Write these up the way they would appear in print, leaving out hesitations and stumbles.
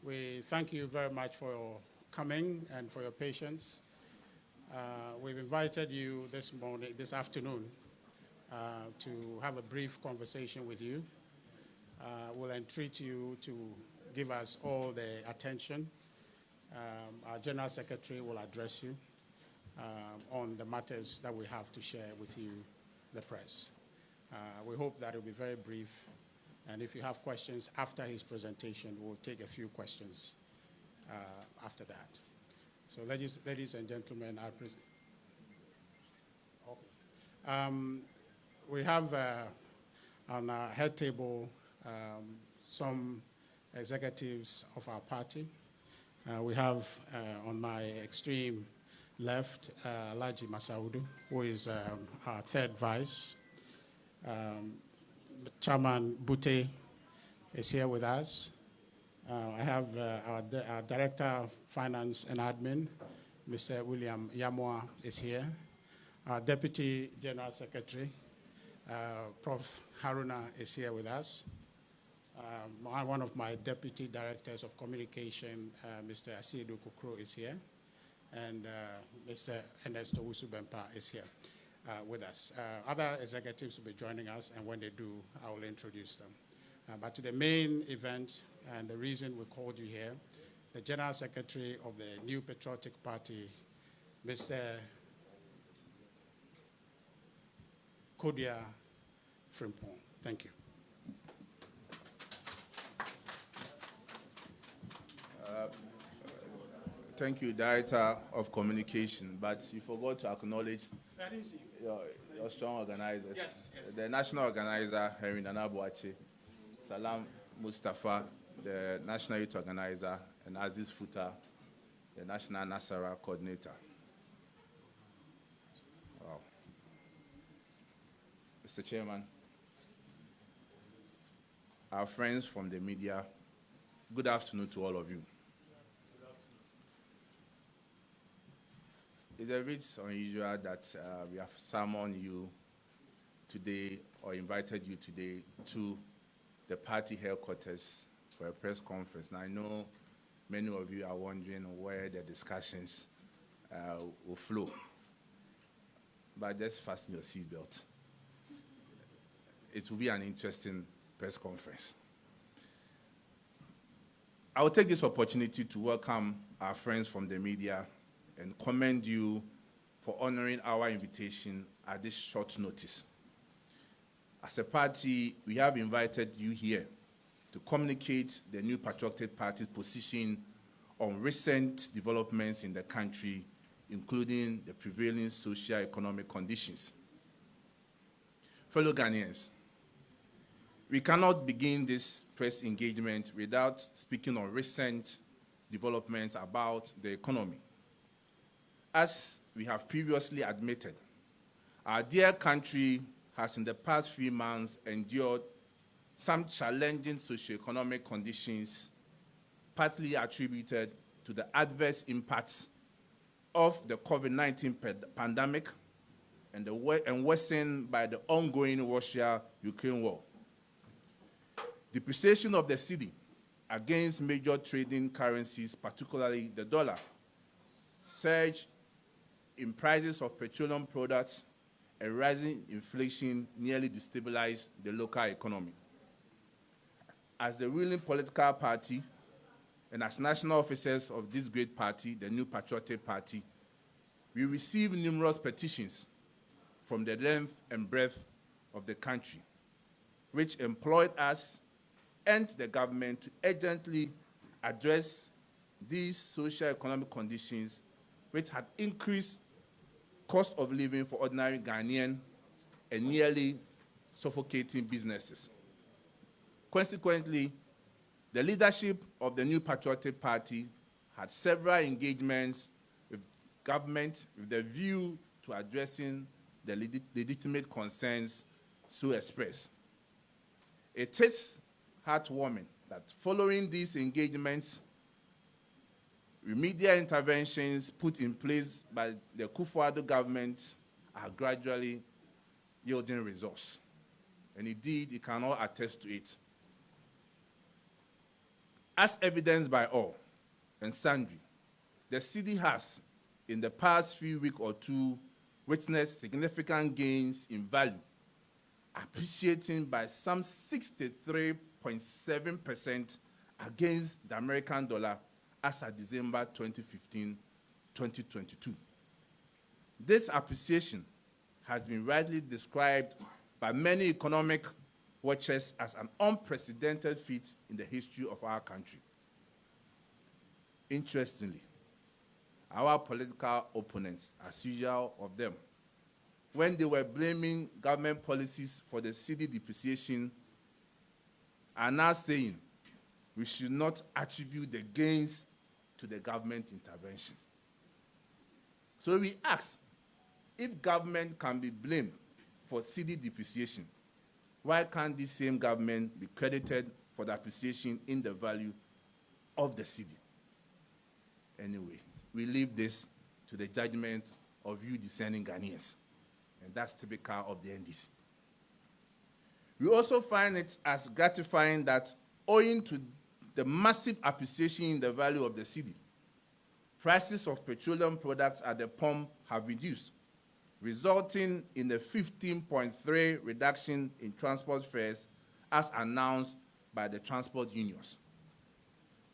We thank you very much for your coming and for your patience. We've invited you this afternoon, to have a brief conversation with you. We'll entreat you to give us all the attention. Our General Secretary will address you on the matters that we have to share with you, the press. We hope that it will be very brief, and if you have questions after his presentation, we'll take a few questions after that. So ladies and gentlemen, we have on our head table some executives of our party. We have on my extreme left, Alhaji Masaudu, who is our third vice. Chairman Bute is here with us. I have our Director of Finance and Admin, Mr. William Yamwa, is here. Our Deputy General Secretary, Prof. Haruna, is here with us. One of my Deputy Directors of Communication, Mr. Asidu Kukro, is here. And Mr. Ernesto Usubempa is here with us. Other executives will be joining us, and when they do, I will introduce them. But to the main event, and the reason we called you here, the General Secretary of the New Patriotic Party, Mr. Kodia Frimpong. Thank you. Thank you, Director of Communication, but you forgot to acknowledge your strong organizers. Yes. The national organizer, Henry Nanabuache, Salam Mustafa, the national youth organizer, and Aziz Futa, the national Nasara coordinator. Wow. Mr. Chairman, our friends from the media, good afternoon to all of you. It's a bit unusual that we have summoned you today or invited you today to the party headquarters for a press conference. Now, I know many of you are wondering where the discussions will flow, but just fasten your seatbelt. It will be an interesting press conference. I will take this opportunity to welcome our friends from the media and commend you for honoring our invitation at this short notice. As a party, we have invited you here to communicate the New Patriotic Party's position on recent developments in the country, including the prevailing socio-economic conditions. Fellow Ghanaians, we cannot begin this press engagement without speaking on recent developments about the economy. As we have previously admitted, our dear country has in the past few months endured some challenging socioeconomic conditions, partly attributed to the adverse impacts of the COVID-19 pandemic and worsened by the ongoing Russia-Ukraine war. Depreciation of the cedi against major trading currencies, particularly the dollar, surge in prices of petroleum products, and rising inflation nearly destabilized the local economy. As the ruling political party and as national officers of this great party, the New Patriotic Party, we received numerous petitions from the length and breadth of the country, which employed us and the government to urgently address these socio-economic conditions which had increased cost of living for ordinary Ghanaian and nearly suffocating businesses. Consequently, the leadership of the New Patriotic Party had several engagements with government with the view to addressing the legitimate concerns so expressed. It is heartwarming that following these engagements, remedial interventions put in place by the Kufuor government are gradually yielding results. And indeed, you can all attest to it. As evidenced by all and sundry, the city has, in the past few weeks or two, witnessed significant gains in value, appreciating by some 63.7% against the American dollar as of December 2015, 2022. This appreciation has been rightly described by many economic watchers as an unprecedented feat in the history of our country. Interestingly, our political opponents, as usual of them, when they were blaming government policies for the cedi depreciation, are now saying we should not attribute the gains to the government interventions. So we ask, if government can be blamed for cedi depreciation, why can't this same government be credited for the appreciation in the value of the cedi? Anyway, we leave this to the judgment of you discerning Ghanaians, and that's typical of the NDC. We also find it as gratifying that, owing to the massive appreciation in the value of the cedi, prices of petroleum products at the pump have reduced, resulting in a 15.3% reduction in transport fares as announced by the transport unions.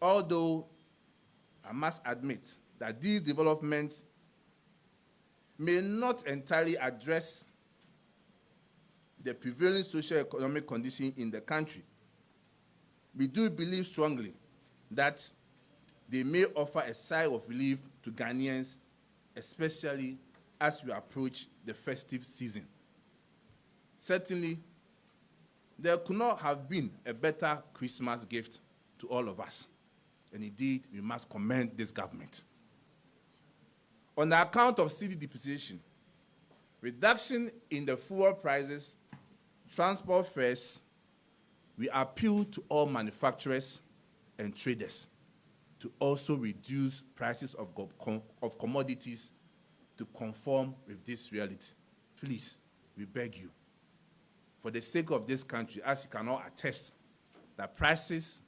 Although I must admit that these developments may not entirely address the prevailing socio-economic condition in the country, we do believe strongly that they may offer a sigh of relief to Ghanaians, especially as we approach the festive season. Certainly, there could not have been a better Christmas gift to all of us. And indeed, we must commend this government. On the account of cedi depreciation, reduction in the fuel prices, transport fares, we appeal to all manufacturers and traders to also reduce prices of commodities to conform with this reality. Please, we beg you, for the sake of this country, as you can all attest, that prices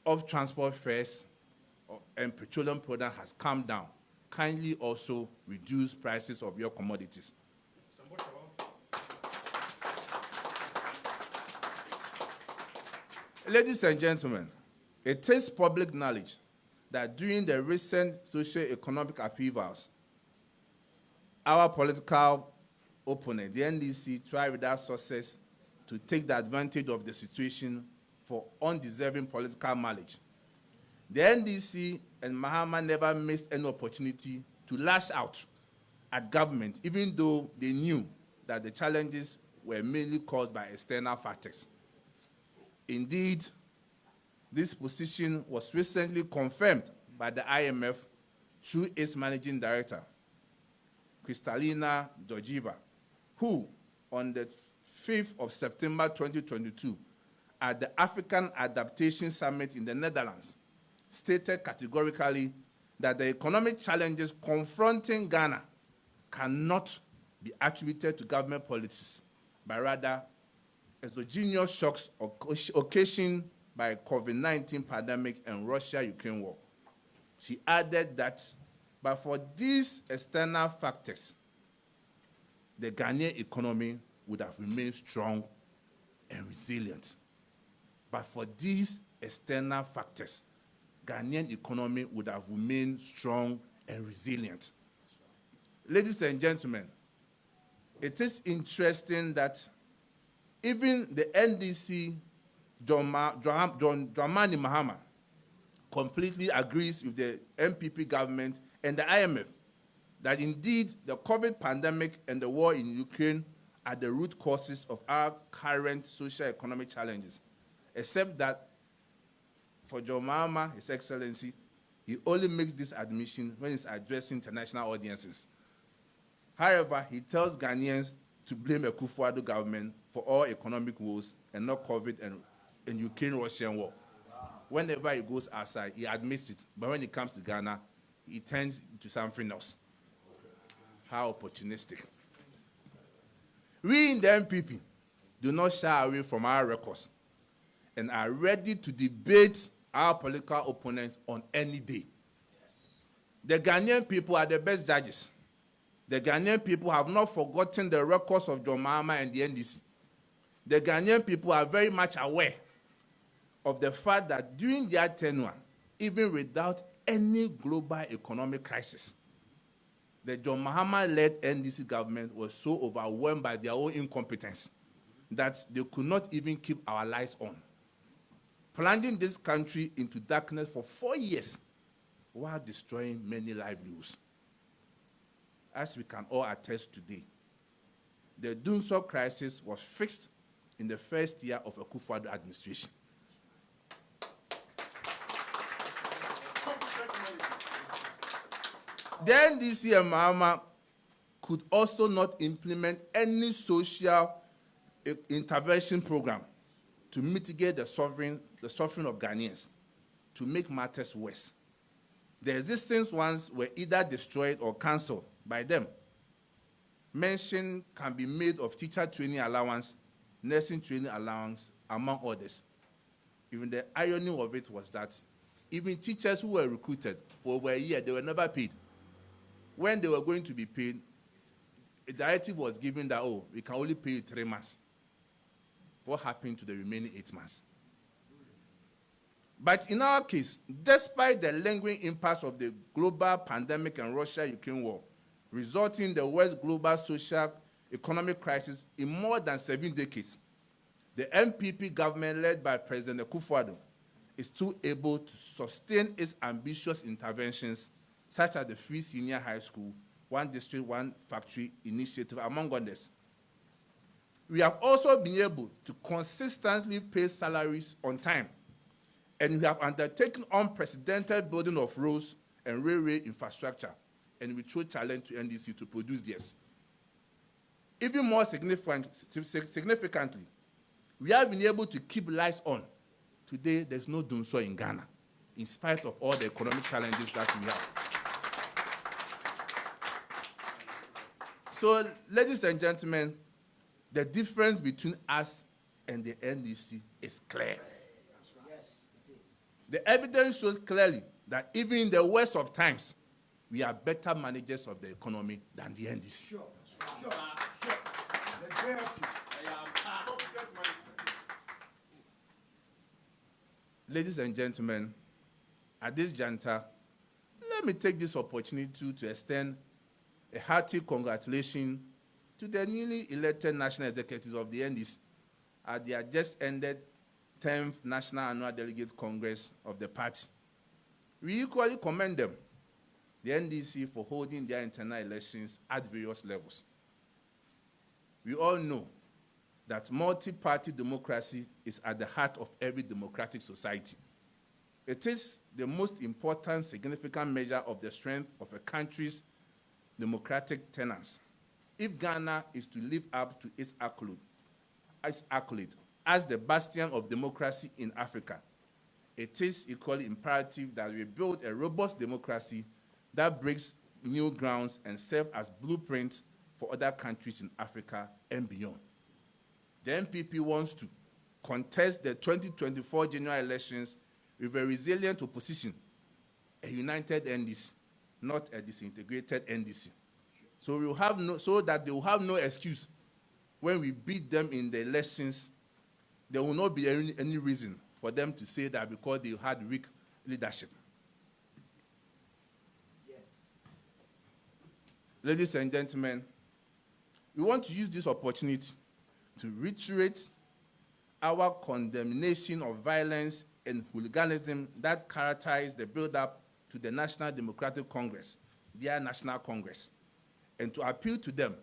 of transport fares and petroleum product has come down. Kindly also reduce prices of your commodities. Ladies and gentlemen, it is public knowledge that during the recent socio-economic upheavals, our political opponent, the NDC, tried without success to take the advantage of the situation for undeserving political mileage. The NDC and Mahama never missed any opportunity to lash out at government, even though they knew that the challenges were mainly caused by external factors. Indeed, this position was recently confirmed by the IMF through its managing director, Kristalina Georgieva, who, on the 5th of September 2022, at the African Adaptation Summit in the Netherlands, stated categorically that the economic challenges confronting Ghana cannot be attributed to government policies, but rather exogenous shocks occasioned by COVID-19 pandemic and Russia-Ukraine war. She added that, but for these external factors, the Ghanaian economy would have remained strong and resilient. But for these external factors, Ghanaian economy would have remained strong and resilient. Ladies and gentlemen, it is interesting that even the NDC, Dramani Mahama, completely agrees with the MPP government and the IMF that indeed the COVID pandemic and the war in Ukraine are the root causes of our current socio-economic challenges, except that for John Mahama, His Excellency, he only makes this admission when he's addressing international audiences. However, he tells Ghanaians to blame the Akufo-Addo government for all economic woes and not COVID and Ukraine-Russian war. Whenever he goes outside, he admits it. But when it comes to Ghana, he turns to something else. How opportunistic. We in the MPP do not shy away from our records and are ready to debate our political opponents on any day. The Ghanaian people are the best judges. The Ghanaian people have not forgotten the records of John Mahama and the NDC. The Ghanaian people are very much aware of the fact that during their tenure, even without any global economic crisis, the John Mahama-led NDC government was so overwhelmed by their own incompetence that they could not even keep our lights on, plunging this country into darkness for 4 years while destroying many livelihoods. As we can all attest today, the Dunso crisis was fixed in the first year of Akufo-Addo administration. The NDC and Mahama could also not implement any social intervention program to mitigate the suffering of Ghanaians. To make matters worse, the existing ones were either destroyed or cancelled by them. Mention can be made of teacher training allowance, nursing training allowance, among others. Even the irony of it was that even teachers who were recruited for over a year, they were never paid. When they were going to be paid, a directive was given that, oh, we can only pay you 3 months. What happened to the remaining 8 months? But in our case, despite the lingering impacts of the global pandemic and Russia-Ukraine war, resulting in the worst global social economic crisis in more than 7 decades, the MPP government led by President Akufo-Addo is still able to sustain its ambitious interventions, such as the free senior high school, one district, one factory initiative, among others. We have also been able to consistently pay salaries on time, and we have undertaken unprecedented building of roads and railway infrastructure, and we throw challenge to NDC to produce this. Even more significantly, we have been able to keep lights on. Today, there's no Dunso in Ghana, in spite of all the economic challenges that we have. So, ladies and gentlemen, the difference between us and the NDC is clear. The evidence shows clearly that even in the worst of times, we are better managers of the economy than the NDC. Sure. The JFK. Ladies and gentlemen, at this juncture, let me take this opportunity to extend a hearty congratulations to the newly elected national executives of the NDC at their just ended 10th National Annual Delegate Congress of the party. We equally commend them, the NDC, for holding their internal elections at various levels. We all know that multi-party democracy is at the heart of every democratic society. It is the most important, significant measure of the strength of a country's democratic tenets. If Ghana is to live up to its accolade as the bastion of democracy in Africa, it is equally imperative that we build a robust democracy that breaks new grounds and serves as blueprint for other countries in Africa and beyond. The MPP wants to contest the 2024 general elections with a resilient opposition, a united NDC, not a disintegrated NDC. So that they will have no excuse when we beat them in the elections. There will not be any reason for them to say that because they had weak leadership. Yes. Ladies and gentlemen, we want to use this opportunity to reiterate our condemnation of violence and hooliganism that characterized the build-up to the National Democratic Congress, their National Congress, and to appeal to them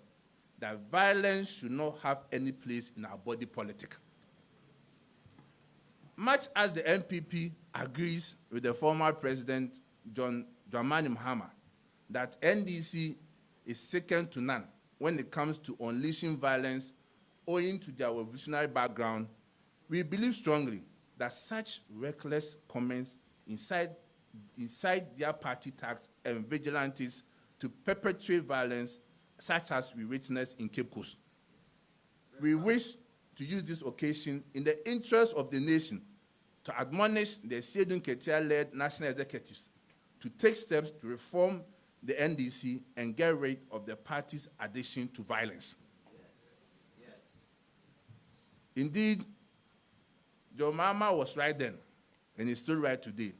that violence should not have any place in our body politic. Much as the MPP agrees with the former President John Dramani Mahama that NDC is second to none when it comes to unleashing violence owing to their revolutionary background, we believe strongly that such reckless comments incite their party tax and vigilantes to perpetrate violence such as we witnessed in Cape Coast. We wish to use this occasion in the interest of the nation to admonish the Seydou Nketia-led national executives to take steps to reform the NDC and get rid of the party's addiction to violence. Indeed, John Mahama was right then, and he's still right today.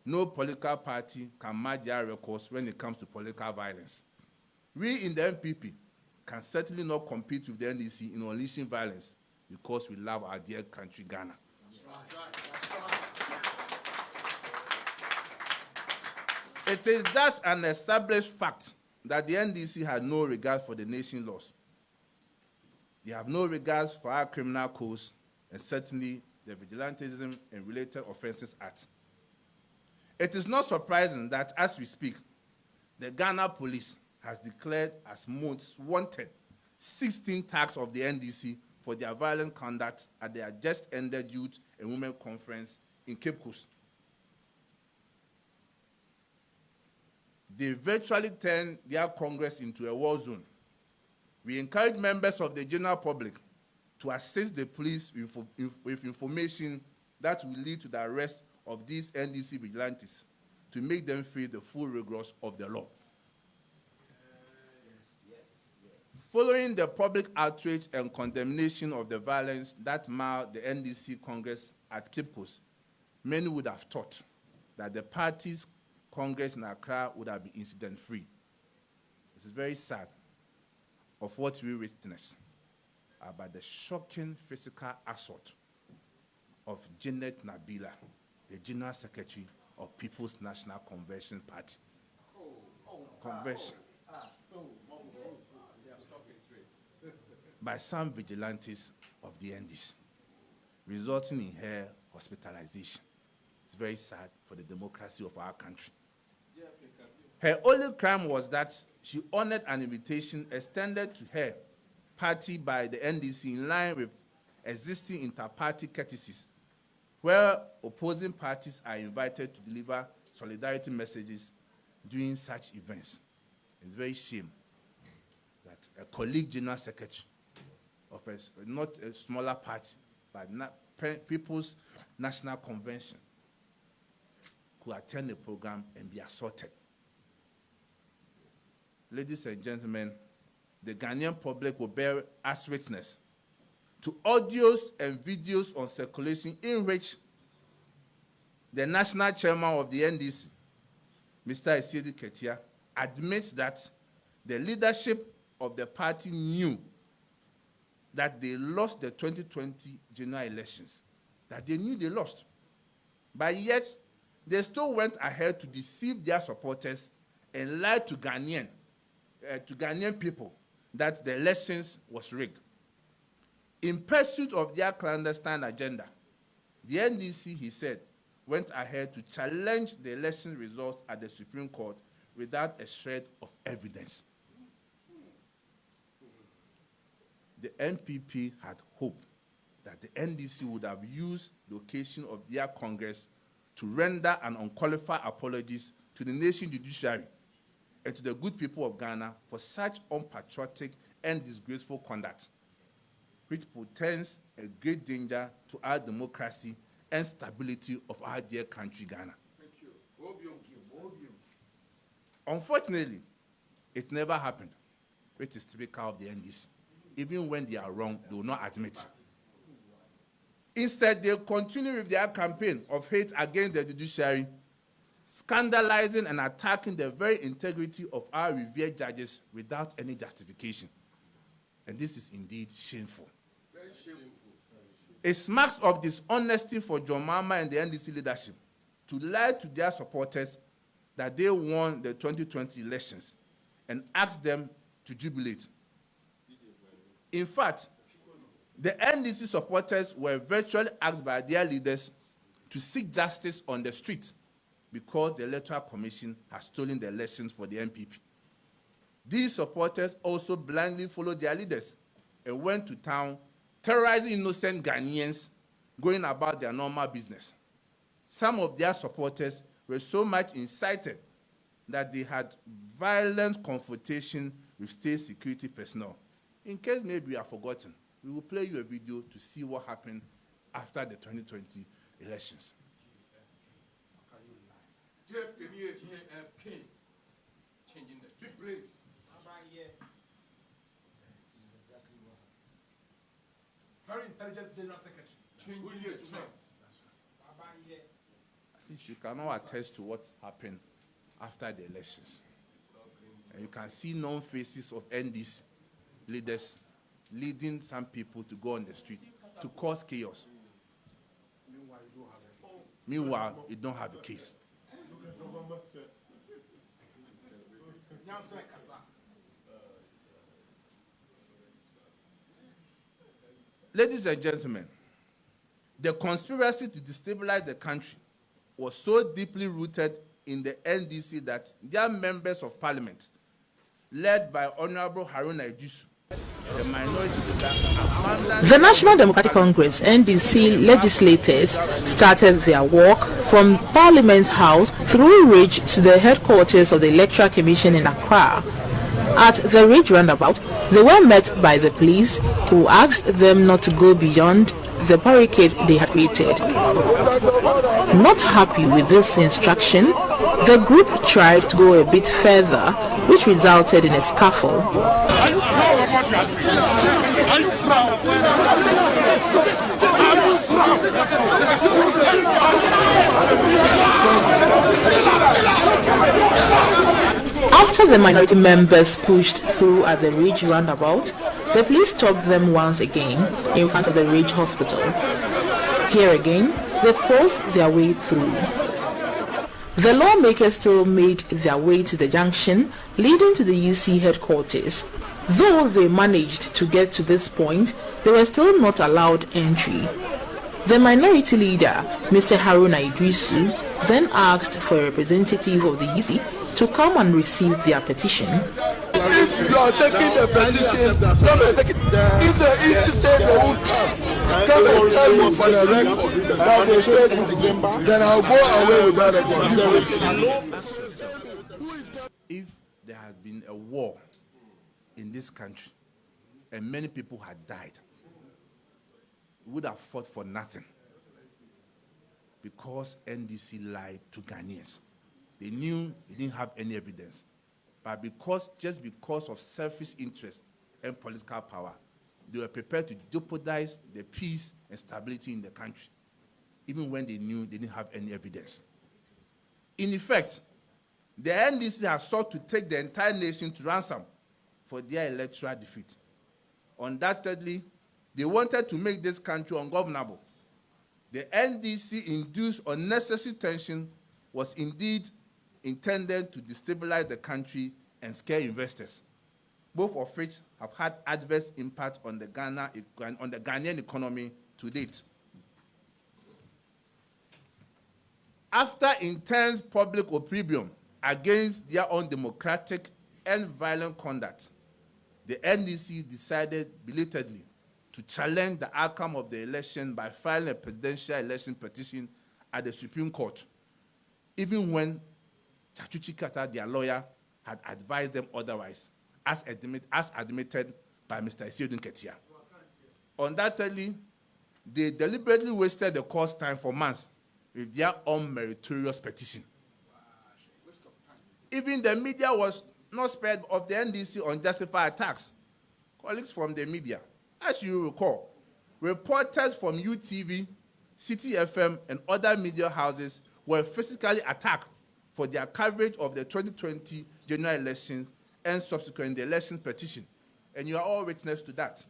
No political party can match their records when it comes to political violence. We in the MPP can certainly not compete with the NDC in unleashing violence because we love our dear country, Ghana. It is thus an established fact that the NDC had no regard for the nation's laws. They have no regard for our criminal codes and certainly the Vigilantism and Related Offences Act. It is not surprising that as we speak, the Ghana police has declared as most wanted 16 thugs of the NDC for their violent conduct at their just ended Youth and Women Conference in Cape Coast. They virtually turned their Congress into a war zone. We encourage members of the general public to assist the police with information that will lead to the arrest of these NDC vigilantes to make them face the full rigors of the law. Following the public outrage and condemnation of the violence that marred the NDC Congress at Cape Coast, many would have thought that the party's Congress in Accra would have been incident-free. It is very sad of what we witnessed about the shocking physical assault of Janet Nabila, the General Secretary of People's National Convention Party. Convention. By some vigilantes of the NDC, resulting in her hospitalization. It's very sad for the democracy of our country. Her only crime was that she honored an invitation extended to her party by the NDC in line with existing inter-party courtesies, where opposing parties are invited to deliver solidarity messages during such events. It's very shame that a colleague general secretary of not a smaller party, but People's National Convention could attend the program and be assaulted. Ladies and gentlemen, the Ghanaian public will bear as witness to audios and videos on circulation in which the national chairman of the NDC, Mr. Seydou Nketia, admits that the leadership of the party knew that they lost the 2020 general elections, that they knew they lost. But yet, they still went ahead to deceive their supporters and lie to Ghanaian people that the elections was rigged. In pursuit of their clandestine agenda, the NDC, he said, went ahead to challenge the election results at the Supreme Court without a shred of evidence. The NPP had hoped that the NDC would have used the occasion of their Congress to render an unqualified apologies to the nation judiciary and to the good people of Ghana for such unpatriotic and disgraceful conduct, which portends a great danger to our democracy and stability of our dear country, Ghana. Thank you. Unfortunately, it never happened, which is typical of the NDC. Even when they are wrong, they will not admit. Instead, they continue with their campaign of hate against the judiciary, scandalizing and attacking the very integrity of our revered judges without any justification. And this is indeed shameful. Very shameful. It's marks of dishonesty for John Mahama and the NDC leadership to lie to their supporters that they won the 2020 elections and ask them to jubilate. In fact, the NDC supporters were virtually asked by their leaders to seek justice on the street because the Electoral Commission has stolen the elections for the NPP. These supporters also blindly followed their leaders and went to town, terrorizing innocent Ghanaians going about their normal business. Some of their supporters were so much incited that they had violent confrontation with state security personnel. In case maybe you have forgotten, We will play you a video to see what happened after the 2020 elections. JFK, changing the big brains. Very intelligent general secretary. Changing the trends. At least you cannot attest to what happened after the elections. And you can see known faces of NDC leaders leading some people to go on the street to cause chaos. Meanwhile, you don't have a case. Ladies and gentlemen, the conspiracy to destabilize the country was so deeply rooted in the NDC that their members of parliament, led by Honorable Haruna Iddrisu, the minority leader, the National Democratic Congress (NDC) legislators started their walk from Parliament House through Ridge to the headquarters of the Electoral Commission in Accra. At the Ridge roundabout, they were met by the police, who asked them not to go beyond the barricade they had created. Not happy with this instruction, the group tried to go a bit further, which resulted in a scuffle. After the minority members pushed through at the Ridge roundabout, the police stopped them once again in front of the Ridge Hospital. Here again, they forced their way through. The lawmakers still made their way to the junction leading to the UC headquarters. Though they managed to get to this point, they were still not allowed entry. The minority leader, Mr. Haruna Iddrisu, then asked for a representative of the UC to come and receive their petition. If you are taking the petition, come and take it. If the EC say they won't come and tell me for the record that they said it, then I'll go away with that record. If there has been a war in this country and many people had died, we would have fought for nothing, because NDC lied to Ghanaians. They knew they didn't have any evidence, but just because of selfish interest and political power, they were prepared to jeopardize the peace and stability in the country, even when they knew they didn't have any evidence. In effect, the NDC has sought to take the entire nation to ransom for their electoral defeat. Undoubtedly, they wanted to make this country ungovernable. The NDC-induced unnecessary tension was indeed intended to destabilize the country and scare investors, both of which have had adverse impact on the Ghanaian economy to date. After intense public opprobrium against their undemocratic and violent conduct, the NDC decided belatedly to challenge the outcome of the election by filing a presidential election petition at the Supreme Court, even when Chachuchi Kata, their lawyer, had advised them otherwise, as admitted by Mr. Isiodun Ketia. Undoubtedly, they deliberately wasted the court's time for months with their unmeritorious petition. Even the media was not spared of the NDC unjustified attacks. Colleagues from the media, as you recall, reporters from UTV, City FM, and other media houses were physically attacked for their coverage of the 2020 general elections and subsequent elections petition. And you are all witness to that.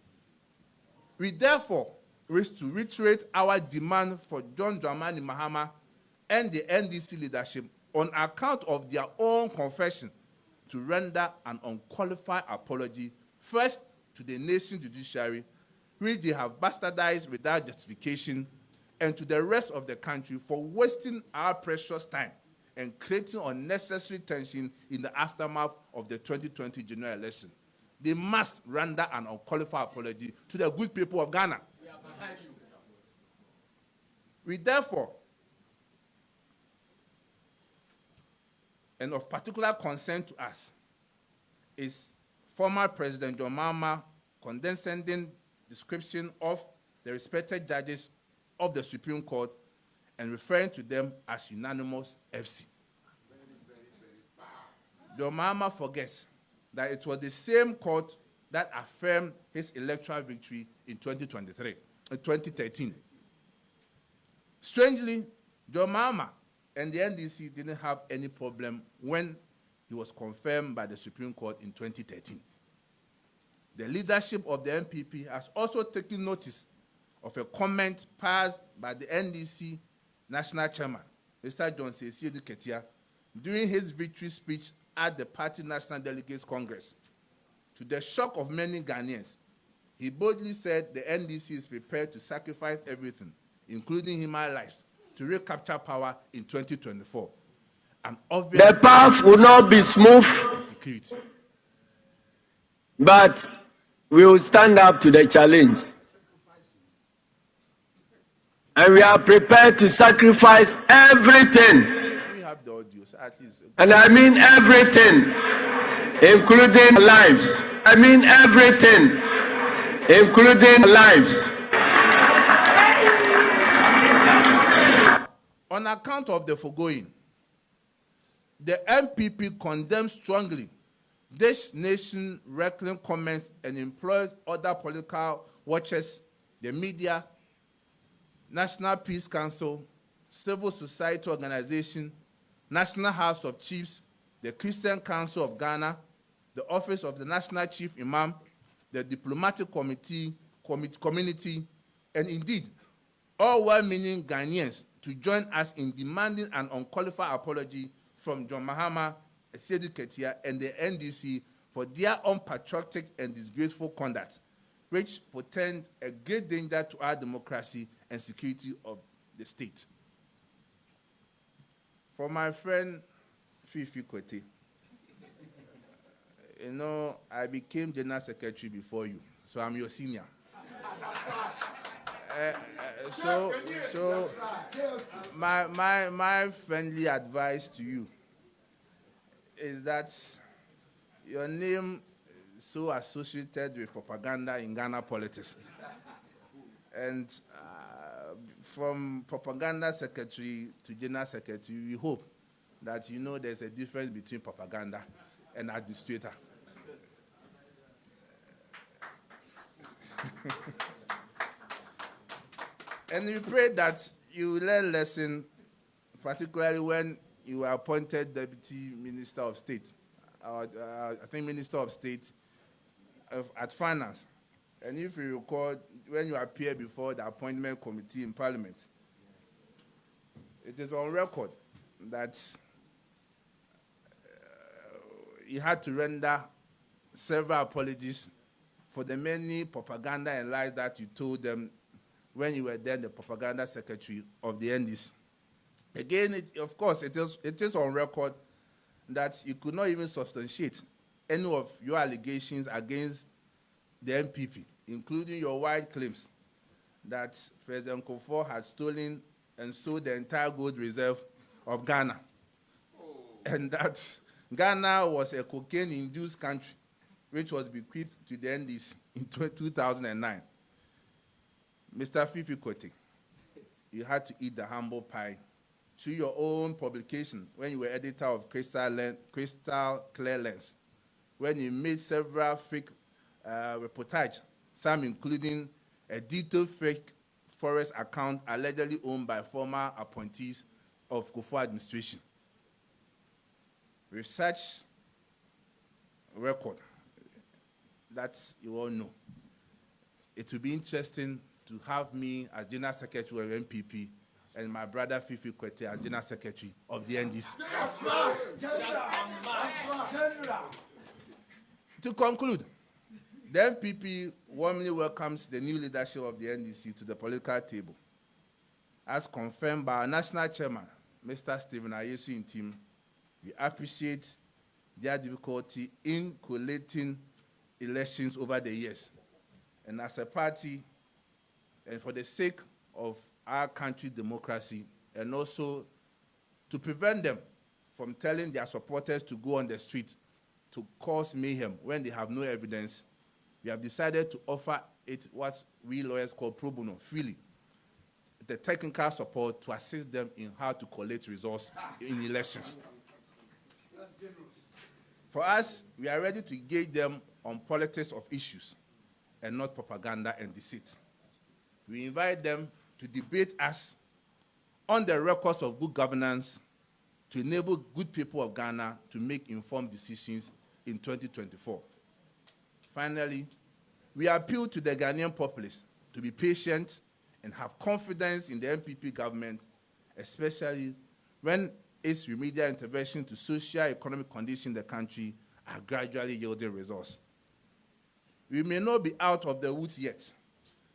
We therefore wish to reiterate our demand for John Dramani Mahama and the NDC leadership, on account of their own confession, to render an unqualified apology, first to the nation's judiciary, which they have bastardized without justification, and to the rest of the country for wasting our precious time and creating unnecessary tension in the aftermath of the 2020 general elections. They must render an unqualified apology to the good people of Ghana. We are behind you. We therefore, and of particular concern to us, is former President John Mahama condescending description of the respected judges of the Supreme Court and referring to them as unanimous FC. John Mahama forgets that it was the same court that affirmed his electoral victory in 2013. Strangely, John Mahama and the NDC didn't have any problem when he was confirmed by the Supreme Court in 2013. The leadership of the NPP has also taken notice of a comment passed by the NDC National Chairman, Mr. John Sesiedu Ketia, during his victory speech at the Party National Delegates Congress. To the shock of many Ghanaians, he boldly said the NDC is prepared to sacrifice everything, including human lives, to recapture power in 2024. And obviously, the path will not be smooth, security. but we will stand up to the challenge. And we are prepared to sacrifice everything. We have the audio, so at least. And I mean everything, including lives. I mean everything, including lives. On account of the foregoing, the NPP condemns strongly this nation-wrecking comments and employs other political watchers, the media, National Peace Council, civil society organization, National House of Chiefs, the Christian Council of Ghana, the Office of the National Chief Imam, the Diplomatic Community, and indeed, all well-meaning Ghanaians to join us in demanding an unqualified apology from John Mahama, Siedu Ketia, and the NDC for their unpatriotic and disgraceful conduct, which portend a great danger to our democracy and security of the state. For my friend Fifi Kwete, you know, I became General Secretary before you, so I'm your senior. So my friendly advice to you is that your name is so associated with propaganda in Ghana politics. And from propaganda secretary to general secretary, we hope that you know there's a difference between propaganda and administrator. And we pray that you learn lesson, particularly when you were appointed Deputy Minister of State, I think Minister of State at Finance. And if you recall, when you appear before the appointment committee in Parliament, it is on record that you had to render several apologies for the many propaganda and lies that you told them when you were then the propaganda secretary of the NDC. Again, of course, it is on record that you could not even substantiate any of your allegations against the NPP, including your wide claims that President Kufuor had stolen and sold the entire gold reserve of Ghana, and that Ghana was a cocaine-induced country, which was bequeathed to the NDC in 2009. Mr. Fifi Kwete, you had to eat the humble pie through your own publication when you were editor of Crystal Clear Lens, when you made several fake reportages, some including a detailed fake forest account allegedly owned by former appointees of Kufuor administration. With such record that you all know, it will be interesting to have me as General Secretary of NPP and my brother Fifi Kwete as General Secretary of the NDC. To conclude, the NPP warmly welcomes the new leadership of the NDC to the political table. As confirmed by our national chairman, Mr. Stephen Ayesu in team, we appreciate their difficulty in collating elections over the years. And as a party, and for the sake of our country's democracy, and also to prevent them from telling their supporters to go on the street to cause mayhem when they have no evidence, we have decided to offer it what we lawyers call pro bono, freely, the technical support to assist them in how to collect results in elections. For us, we are ready to engage them on politics of issues and not propaganda and deceit. We invite them to debate us on the records of good governance to enable good people of Ghana to make informed decisions in 2024. Finally, we appeal to the Ghanaian populace to be patient and have confidence in the NPP government, especially when its remedial intervention to socio-economic conditions in the country are gradually yielding results. We may not be out of the woods yet,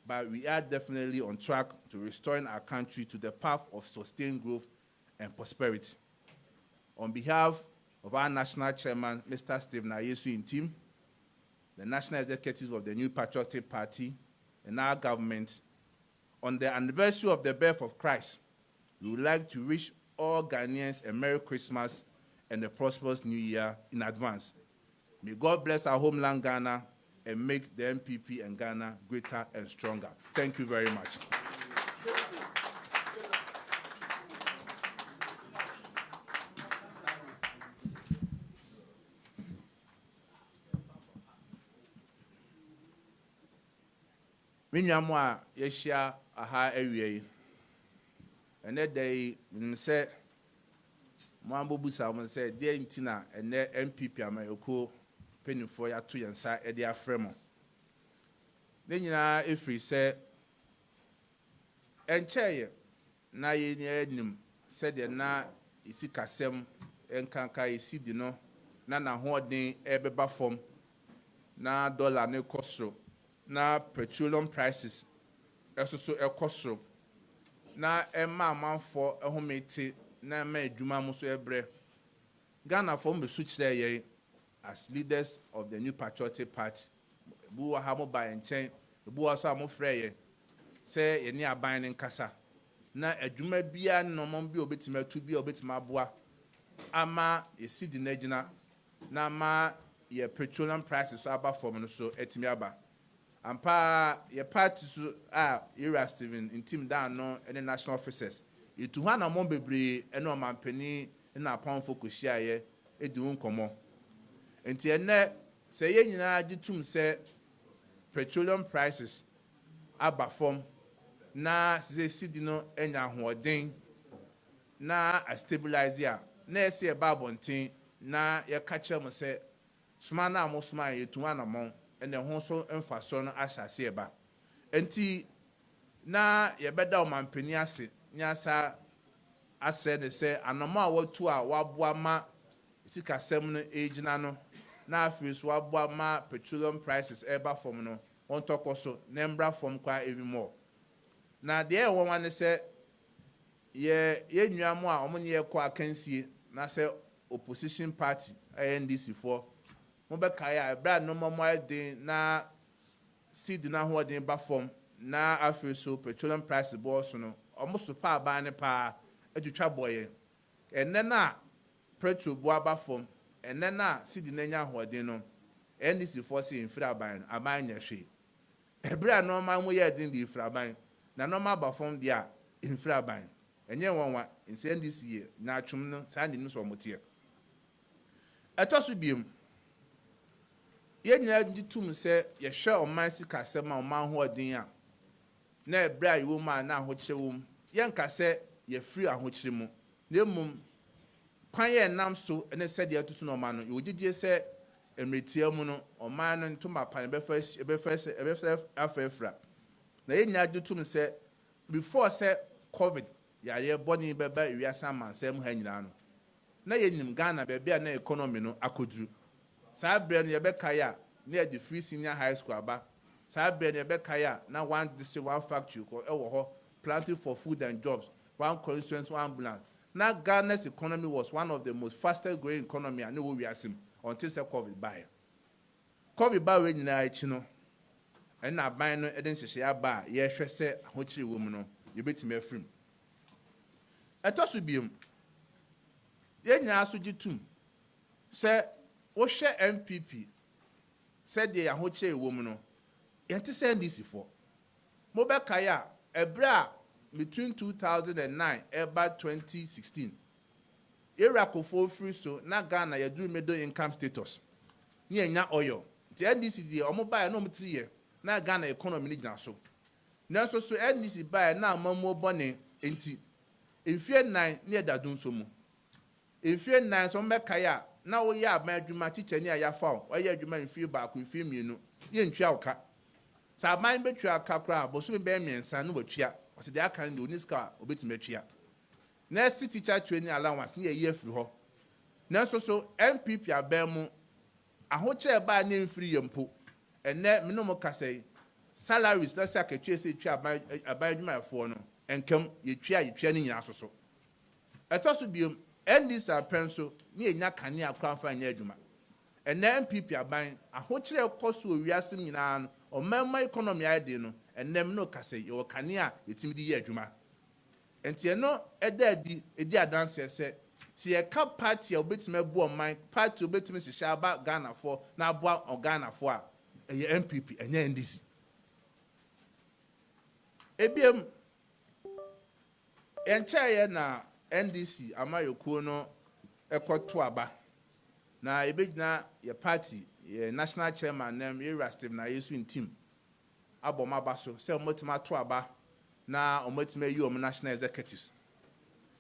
but we are definitely on track to restoring our country to the path of sustained growth and prosperity. On behalf of our national chairman, Mr. Steve Nayesu and team, the national executives of the New Patriotic Party, and our government, on the anniversary of the birth of Christ, we would like to wish all Ghanaians a Merry Christmas and a prosperous New Year in advance. May God bless our homeland Ghana and make the NPP and Ghana greater and stronger. Thank you very much. Minyamwa yeshia aha ewie. Ene day say Mambo busa mo say dey ntina ene MPP amayoko penifo ya to yansa e dey afremo. Ne nyina efri say encheye na ye ni anim say de na isi kasem enkanka isi di no na hoden ebeba fom na dollar ne kosro na petroleum prices esoso ekosro na emma manfo ehomete na ma adwuma mo so ebre Ghana for me switch there as leaders of the New Patriotic Party bu wa ha mo ba enchen bu wa so am frɛ ye say ye ni aban ne nkasa na adwuma bia no mo bi obetima atu bia obetima aboa ama esi di nagyina na ma ye petroleum prices so aba from no so etimi aba ampa ye party so era Steven in team down no any national officers itu ha na mo bebre ene o mampani na pon focus hia ye edu nkomo enti ene se ye nyina gitum se petroleum prices aba from na se sidi no enya hoɔden na a stabilize ya na ese e ba bonten na ye ka kye mo se suma na mo suma ye tu na mo ene ho so emfaso no ahyase e ba enti na ye beda o mampani ase nyasa ase ne se anoma watu a waboa ma sikasem no ejina no na afi so waboa ma petroleum prices eba from no on tokoso na mbra from kwa even more na de e won wane se ye nnuamo a omo ne ye kwa akansie na se opposition party NDC for mo be kai a bra no mo den na seed na ho den ba from na afi so petroleum price boss no omo so pa ba ne pa adutwa boye enne na petrol bo aba from enne na seed na nya ho den no NDC for say infraban aban nya hwe ebra no ma mo ye den di infraban na no ma ba from dia infraban enye wonwa nse NDC ye na atwum no sa ni so motie etoso biem ye nya gitum se ye hwe oman sika se ma oman ho den a na ebra yiwo ma na ho kyerewom ye nka se ye free ahokyere mu na mum kwan ye nam so ene se de atutu no ma no ye ogidie se emretia mu no oman no ntoma pan be first afefra na ye nya gitum se before se covid yare boni beba wiasa mansem ha nyina no na ye nim Ghana be bia na economy no akoduru saa bre no ye be kaya na ye the free senior high school aba saa bre no ye be kaya na one district one factory ko ewo ho planting for food and jobs one constituency one ambulance na Ghana's economy was one of the most fastest growing economy and we asim until say covid by we nyina achi no and na ban no eden hyehye aba ye hwe se ahokyere wo mu no ye betime afrim etoso biem ye nya aso gitum se wo hwe MPP said the ahoche woman no yente send this for mobekaya ebra between 2009 about 2016 Irakofo free so na Ghana ya do middle income status ni enya oil the NDC the omo buy no mtiri ye na Ghana economy ni gina so na so NDC buy na amamo bone enti efie 9 ni edadun so mu efie 9 so mbekaya na wo ya aban adwuma teacher ni ayafa o ya adwuma efie ba ko efie mienu ye ntwa oka sa aban betwa aka kra bo so be miensa no batwa o se de aka ni oniska obetimatwa na city teacher training allowance ni ye afiri ho na so MPP abemu ahoche ba na mfiri yempo ene menomo kasai salaries na say akatwe say twa aban adwuma fo no enkam yetwa ni nyina so etoso biom NDC apenso ni enya kane akwa fa nya adwuma ene MPP aban ahoche koso owiasem nyina no omemma economy ade no enem no kasai yo kane a yetimidi ye adwuma enti no edi adanse se si e ka party obetime bu oman party obetime hihya aba Ghana for na aboa Ghana for a eye MPP enya NDC ebiem enchaye na NDC amayokuo no ekoto aba na ebegina ye party ye national chairman nam Erastive na yesu in team aboma so se omotima to aba na omotima yi national executives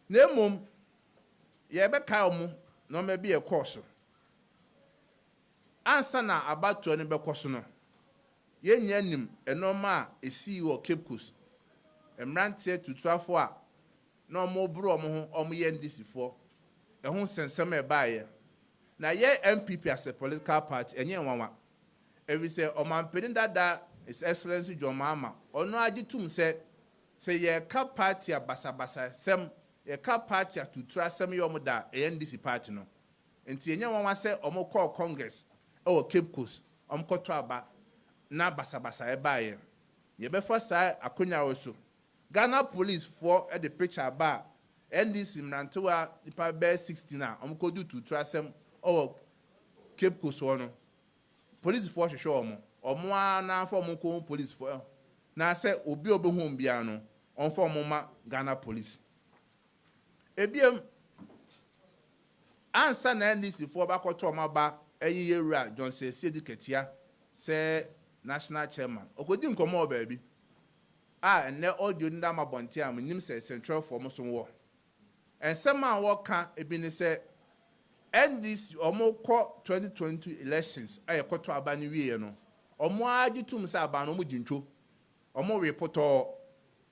na emom ye be kai omo no me be e course ansa na abato ne be koso no ye nya nim enoma esi wo Cape Coast emrantie tutrafo a na omo bro omo ho omo ye NDC fo ehun sensem e baaye na ye MPP as a political party enye nwanwa evi se omampeni dada His Excellency John Mahama ono agitum se ye ka party abasabasa sem ye ka party atutra sem ye omo da NDC party no enti enye nwanwa se omo call congress o Cape Coast omo koto aba na basabasa e baaye ye be fa sa akonya woso Ghana police for the picture ba NDC mrantewa ipa be 16 a omo kodu tutra sem o Cape Coast no police for hwehwe omo na for omo ko police for na say obi obehum bia no on for omo ma Ghana police ebiem ansa na NDC for bakoto omo ba eyiye wura John Sesi Eduketia say national chairman okodi nkomo oba bi ene audio nda mabonte am nim say central for mo so wo ensema wo ka ebi ni say NDC omo ko 2022 elections ayekoto aba ni wiye no omo agitum sa aba no mo gincho omo reporto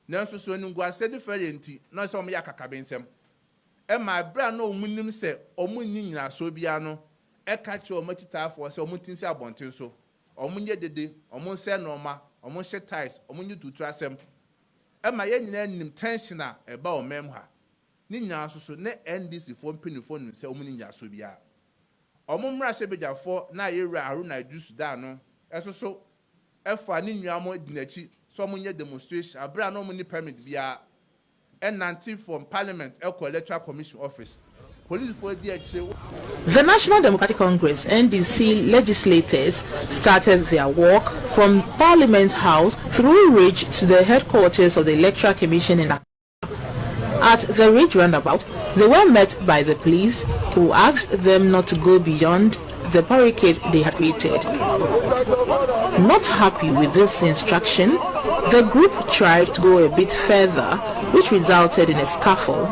nanso so ngu ase different no se omo yakakabensem e ma bra no omunim se omo nyinyina so bia no e ka che omo kitafo se omo tinsi abonten so omo nye dede omo se normal omo she ties omo nyu tutu asem e ma ye nyina nim tension a e ba omem ha ni nyina so ne NDC fo mpinifo nim se omo nyinya so bia omo mra she bejafo na ye wura Haruna Juice da no so efa ni nnuamo dinachi so omo nye demonstration abra no omo ni permit bia and 19 from Parliament Electoral Commission office. The National Democratic Congress NDC legislators started their walk from Parliament House through Ridge to the headquarters of the Electoral Commission in Accra. At the Ridge roundabout, they were met by the police, who asked them not to go beyond the barricade they had created. Not happy with this instruction, the group tried to go a bit further, which resulted in a scuffle.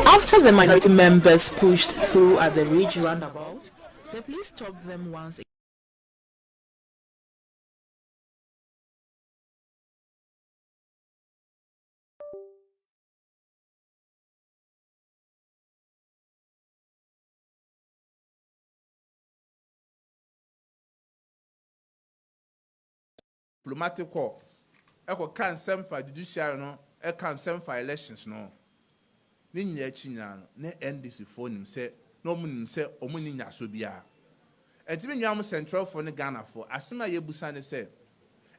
After the minority members pushed through at the Ridge roundabout, the police stopped them once again. Diplomatic call. Eko kan sem for judiciary no, e kan sem for elections no. Ni nya chinya no, ne NDC for nim se, no mu se omu ni nya so bia. Entimi nwa mu central for ne Ghana for asema ye busa ne se,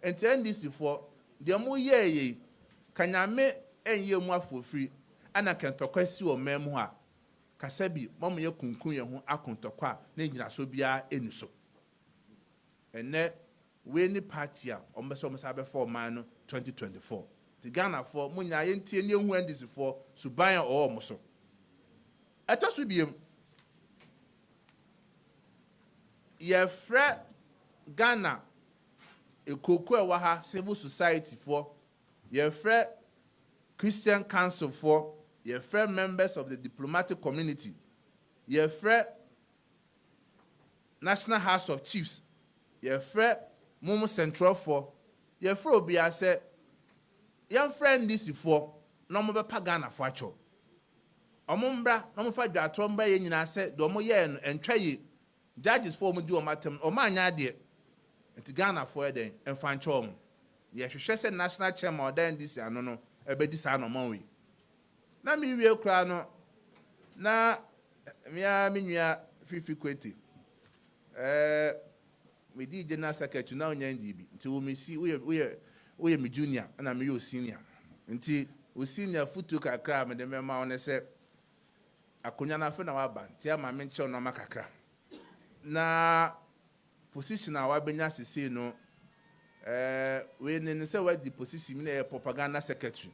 And NDC for the more ye, can ya me and ye more for free, and I can talk as you memoir. Kasabi, Mamma Kunkun, who I can talk, Nina Sobia, and so. And net, we any party on Messomasabe for man 2024. The Ghana for Munya ain't any when this for Subaya or Moso. I thought to be him. Ye fret Ghana, a Cocoa Waha Civil Society for, ye fret Christian Council for, ye fret members of the diplomatic community, ye fret National House of Chiefs, ye fret Mumu Central for, ye fret Obia said, young friend this for, no more Pagana for cho. Omumbra, no more fight that Tromba yen I said, Domo yen and try judges for me do a matter or my idea. And Ghana for a day and find chom. Yes, she said national chairman or then this year, no, a bit this anno money. Na me real crano. Na me ya 50 quity. We did general secretary now in NDB until we see we me junior and I'm your senior. Until we senior foot took a crab and the member on said, I couldn't have found our band. Tell my mention no macacra. Na position our Benyasi say no. We didn't say what the position in a propaganda secretary.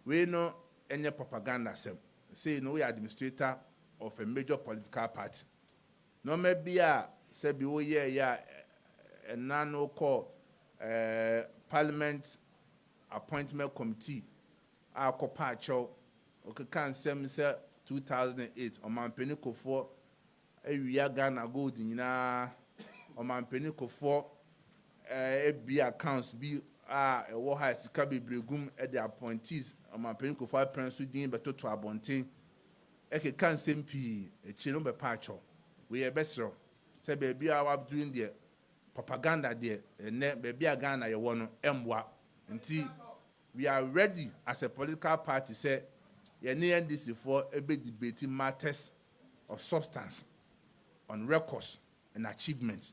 We know any propaganda say no, we are administrator of a major political party. No, maybe say be yeah, and nano call Parliament Appointment Committee. Our copacho, okay, can say 2008 on my penny for we are Ghana gold in on my penny for be accounts be a war has Kabi Bregum at the appointees on my penny for Prince Udin, but to Abontin. Eke can SMP a chilombe pacho. We are best wrong. Say baby, I was doing the propaganda there, and then baby, I Ghana, you want to until we are ready as a political party. Say, you need this before a bit debating matters of substance on records and achievements.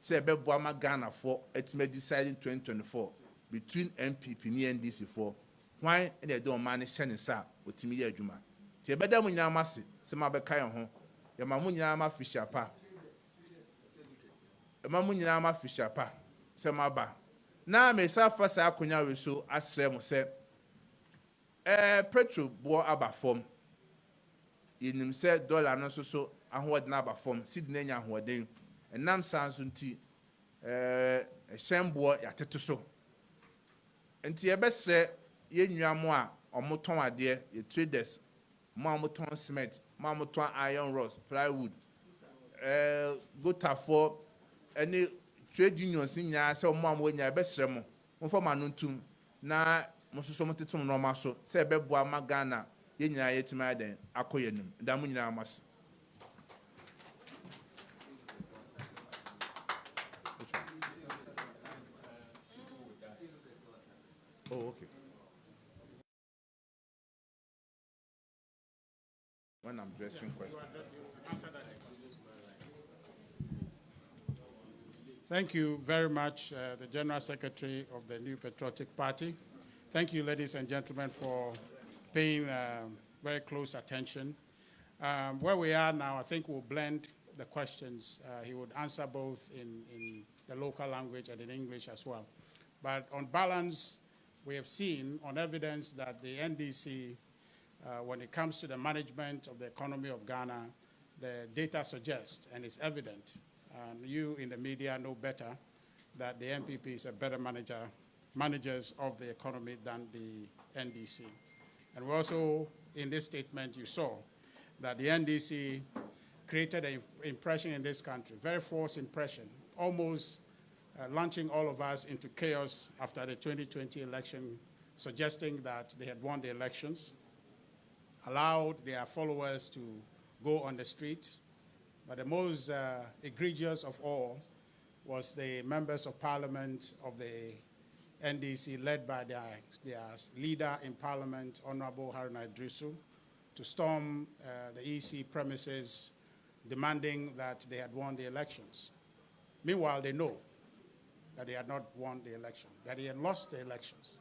Say, Bebuama Ghana for it may decide in 2024 between MPP and NDC for why and they don't manage Shannon Sa with Timmy Juma. Tebeda Munyamasi, Sama Bekayon home, Yamamunyama Fisher Pa. Mamunyama Fisher Pa, Sama Ba. Now, may suffer Sakunya will so as Sam said, petrol bore aba form. In himself, dollar no so, and what number form, Sydney and Wading, and Nam Sansunti, a shamboy at Tetuso. And Tia best say, ye Yamwa, or Moton, dear, ye traders, Marmoton cement, Marmoton iron rods, plywood, good for any trade unions in ya, so mom when ya best remo, one for Manuntum, na Mosusomatum no maso, say Bebwa Magana, Yenya yet maden, Akoyanum, Damunia mas. Oh, okay. When I'm dressing questions. Thank you very much, the General Secretary of the New Patriotic Party. Thank you, ladies and gentlemen, for paying very close attention. Where we are now, I think we'll blend the questions. He would answer both in the local language and in English as well. But on balance, we have seen on evidence that the NDC, when it comes to the management of the economy of Ghana, the data suggests, and it's evident, and you in the media know better, that the NPP is a better managers of the economy than the NDC. And we also, in this statement, you saw that the NDC created an impression in this country, very false impression, almost launching all of us into chaos after the 2020 election, suggesting that they had won the elections, allowed their followers to go on the street. But the most egregious of all was the members of parliament of the NDC, led by their leader in parliament, Honorable Haruna Idrisu, to storm the EC premises, demanding that they had won the elections. Meanwhile, they know that he had not won the election, that he had lost the elections.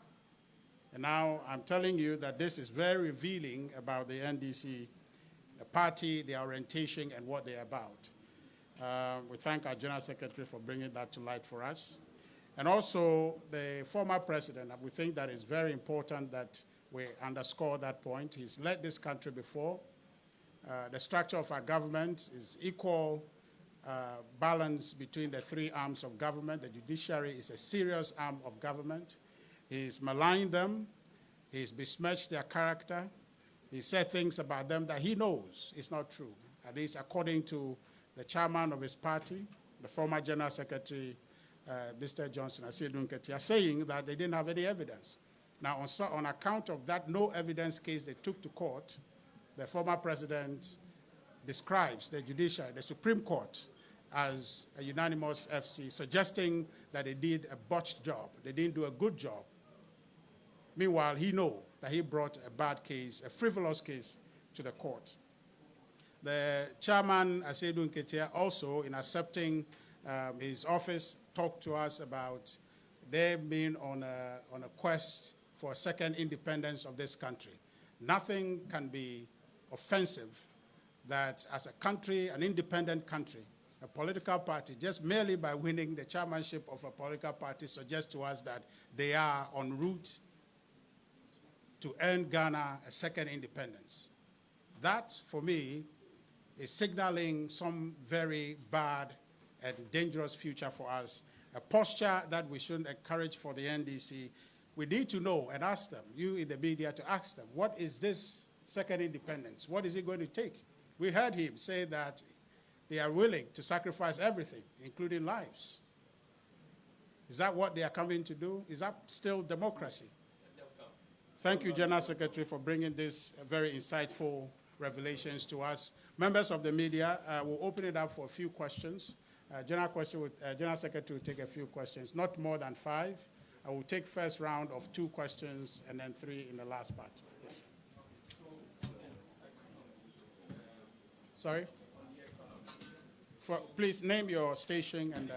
And now I'm telling you that this is very revealing about the NDC, the party, their orientation, and what they're about. We thank our General Secretary for bringing that to light for us. And also the former president, we think that it's very important that we underscore that point. He's led this country before. The structure of our government is equal balance between the three arms of government. The judiciary is a serious arm of government. He's maligned them. He's besmirched their character. He said things about them that he knows is not true, at least according to the chairman of his party, the former General Secretary, Mr. Johnson Asiedu Nketia, saying that they didn't have any evidence. Now, on account of that no evidence case they took to court, the former president describes the judiciary, the Supreme Court, as a unanimous FC, suggesting that they did a botched job. They didn't do a good job. Meanwhile, he knows that he brought a bad case, a frivolous case, to the court. The chairman, Asiedu Nketia, also, in accepting his office, talked to us about them being on a quest for a second independence of this country. Nothing can be offensive that as a country, an independent country, a political party, just merely by winning the chairmanship of a political party, suggests to us that they are en route to earn Ghana a second independence. That, for me, is signaling some very bad and dangerous future for us, a posture that we shouldn't encourage for the NDC. We need to know and ask them, you in the media, to ask them, what is this second independence? What is it going to take? We heard him say that they are willing to sacrifice everything, including lives. Is that what they are coming to do? Is that still democracy? Thank you, General Secretary, for bringing this very insightful revelations to us. Members of the media, will open it up for a few questions. General Secretary will take a few questions, not more than 5. I will take first round of 2 questions and then 3 in the last part. Yes. Sorry? Please name your station and